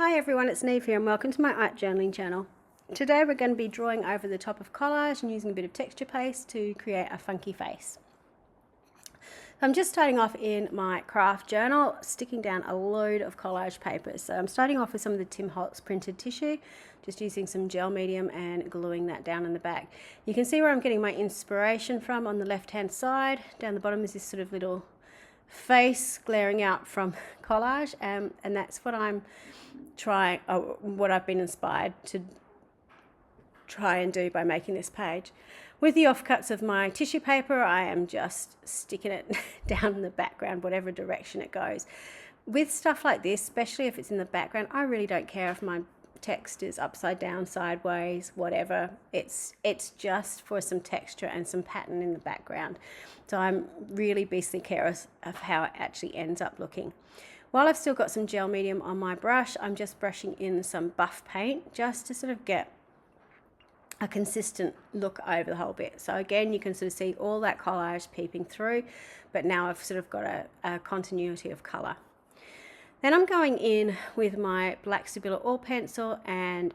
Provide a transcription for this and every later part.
Hi everyone, it's Neve here and welcome to my art journaling channel. Today we're going to be drawing over the top of collage and using a bit of texture paste to create a funky face. I'm just starting off in my craft journal, sticking down a load of collage papers. So I'm starting off with some of the Tim Holtz printed tissue, just using some gel medium and gluing that down in the back. You can see where I'm getting my inspiration from on the left hand side. Down the bottom is this sort of little face glaring out from collage, and that's what I'm trying, what I've been inspired to try and do by making this page. With the offcuts of my tissue paper, I am just sticking it down in the background, whatever direction it goes. With stuff like this, especially if it's in the background, I really don't care if my text is upside down, sideways, whatever. It's just for some texture and some pattern in the background. So I'm really beastly careless of how it actually ends up looking. While I've still got some gel medium on my brush, I'm just brushing in some buff paint just to sort of get a consistent look over the whole bit. So again, you can sort of see all that collage peeping through, but now I've sort of got a continuity of color. Then I'm going in with my black Stabilo oil pencil and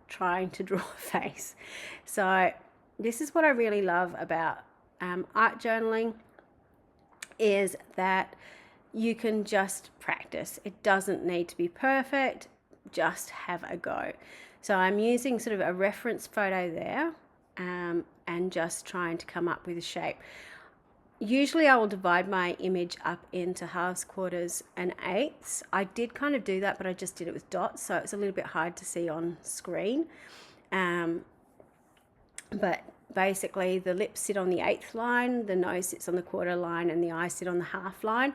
trying to draw a face. So this is what I really love about art journaling, is that you can just practice. It doesn't need to be perfect, just have a go. So I'm using sort of a reference photo there and just trying to come up with a shape. Usually I will divide my image up into halves, quarters and eighths. I did kind of do that, but I just did it with dots, so it's a little bit hard to see on screen. But basically the lips sit on the eighth line, the nose sits on the quarter line, and the eyes sit on the half line.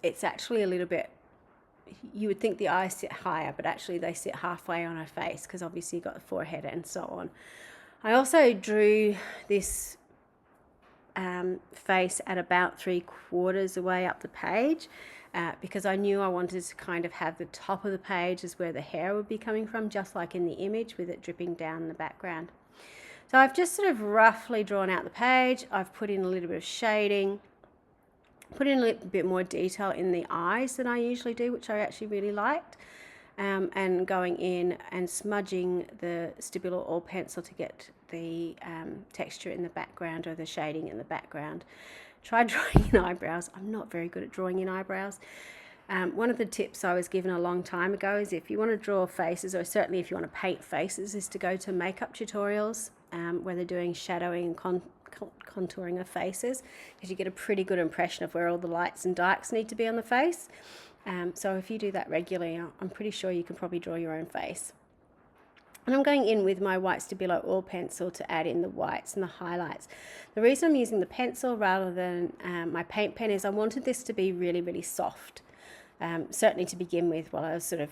It's actually a little bit, you would think the eyes sit higher, but actually they sit halfway on her face because obviously you've got the forehead and so on. I also drew this face at about 3/4 the way up the page because I knew I wanted to kind of have the top of the page is where the hair would be coming from, just like in the image with it dripping down in the background. So I've just sort of roughly drawn out the page. I've put in a little bit of shading, put in a little bit more detail in the eyes than I usually do, which I actually really liked, and going in and smudging the Stabilo oil pencil to get the texture in the background or the shading in the background. Try drawing in eyebrows. I'm not very good at drawing in eyebrows. One of the tips I was given a long time ago is if you want to draw faces, or certainly if you want to paint faces, is to go to makeup tutorials where they're doing shadowing and contouring of faces, because you get a pretty good impression of where all the lights and darks need to be on the face. So if you do that regularly, I'm pretty sure you can probably draw your own face. And I'm going in with my white Stabilo oil pencil to add in the whites and the highlights. The reason I'm using the pencil rather than my paint pen is I wanted this to be really, really soft, certainly to begin with while I was sort of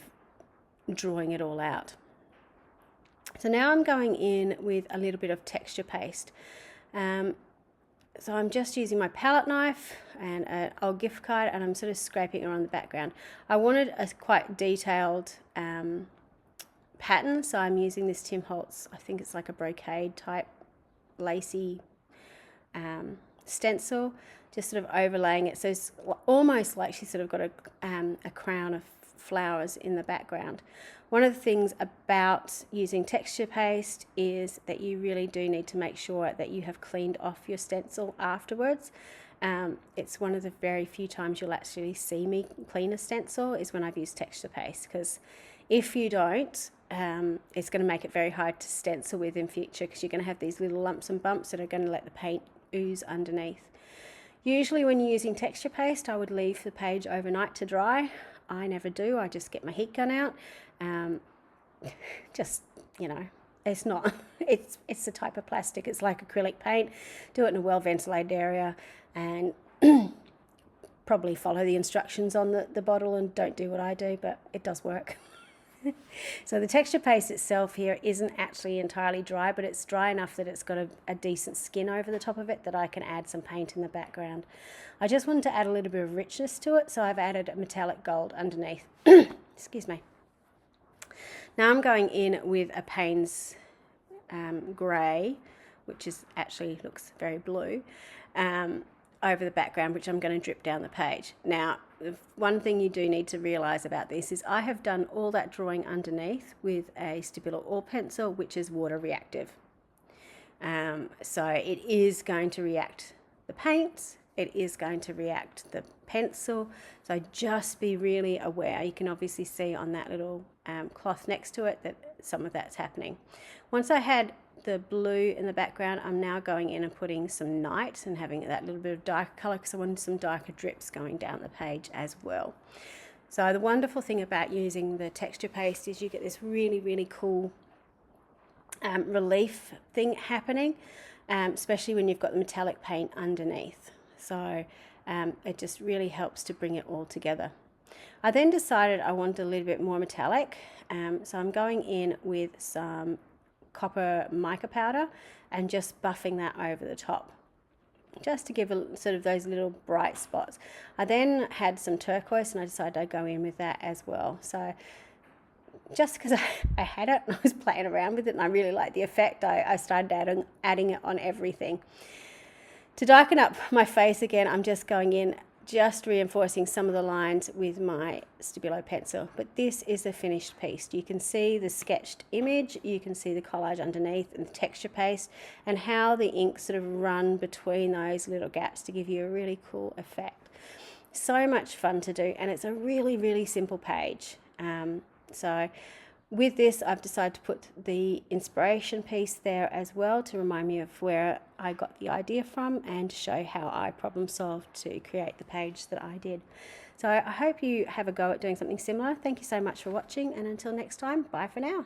drawing it all out. So now I'm going in with a little bit of texture paste. So I'm just using my palette knife and an old gift card, and I'm sort of scraping it around the background. I wanted a quite detailed pattern, so I'm using this Tim Holtz, I think it's like a brocade type lacy stencil, just sort of overlaying it, so it's almost like she's sort of got a crown of flowers in the background. One of the things about using texture paste is that you really do need to make sure that you have cleaned off your stencil afterwards. It's one of the very few times you'll actually see me clean a stencil is when I've used texture paste, because if you don't, it's going to make it very hard to stencil with in future, because you're going to have these little lumps and bumps that are going to let the paint ooze underneath. Usually when you're using texture paste, I would leave the page overnight to dry. I never do. I just get my heat gun out. Just, you know, it's not, it's a type of plastic. It's like acrylic paint. Do it in a well ventilated area and probably follow the instructions on the bottle and don't do what I do, but it does work. So the texture paste itself here isn't actually entirely dry, but it's dry enough that it's got a decent skin over the top of it that I can add some paint in the background. I just wanted to add a little bit of richness to it, so I've added a metallic gold underneath. Excuse me. Now I'm going in with a Payne's grey, which is actually looks very blue, over the background, which I'm going to drip down the page. Now one thing you do need to realise about this is I have done all that drawing underneath with a Stabilo All Pencil, which is water reactive. So it is going to react the paints, it is going to react the pencil, so just be really aware. You can obviously see on that little cloth next to it that some of that's happening. Once I had the blue in the background, I'm now going in and putting some night and having that little bit of darker colour because I wanted some darker drips going down the page as well. So the wonderful thing about using the texture paste is you get this really, really cool relief thing happening, especially when you've got the metallic paint underneath. So it just really helps to bring it all together. I then decided I wanted a little bit more metallic, so I'm going in with some copper mica powder and just buffing that over the top, just to give a sort of those little bright spots. I then had some turquoise and I decided I'd go in with that as well. So just because I had it and I was playing around with it and I really liked the effect, I started adding it on everything. To darken up my face again, I'm just going in, just reinforcing some of the lines with my Stabilo pencil. But this is the finished piece. You can see the sketched image, you can see the collage underneath and the texture paste, and how the ink sort of run between those little gaps to give you a really cool effect. So much fun to do, and it's a really, really simple page. So with this, I've decided to put the inspiration piece there as well to remind me of where I got the idea from and to show how I problem solved to create the page that I did. So I hope you have a go at doing something similar. Thank you so much for watching, and until next time, bye for now.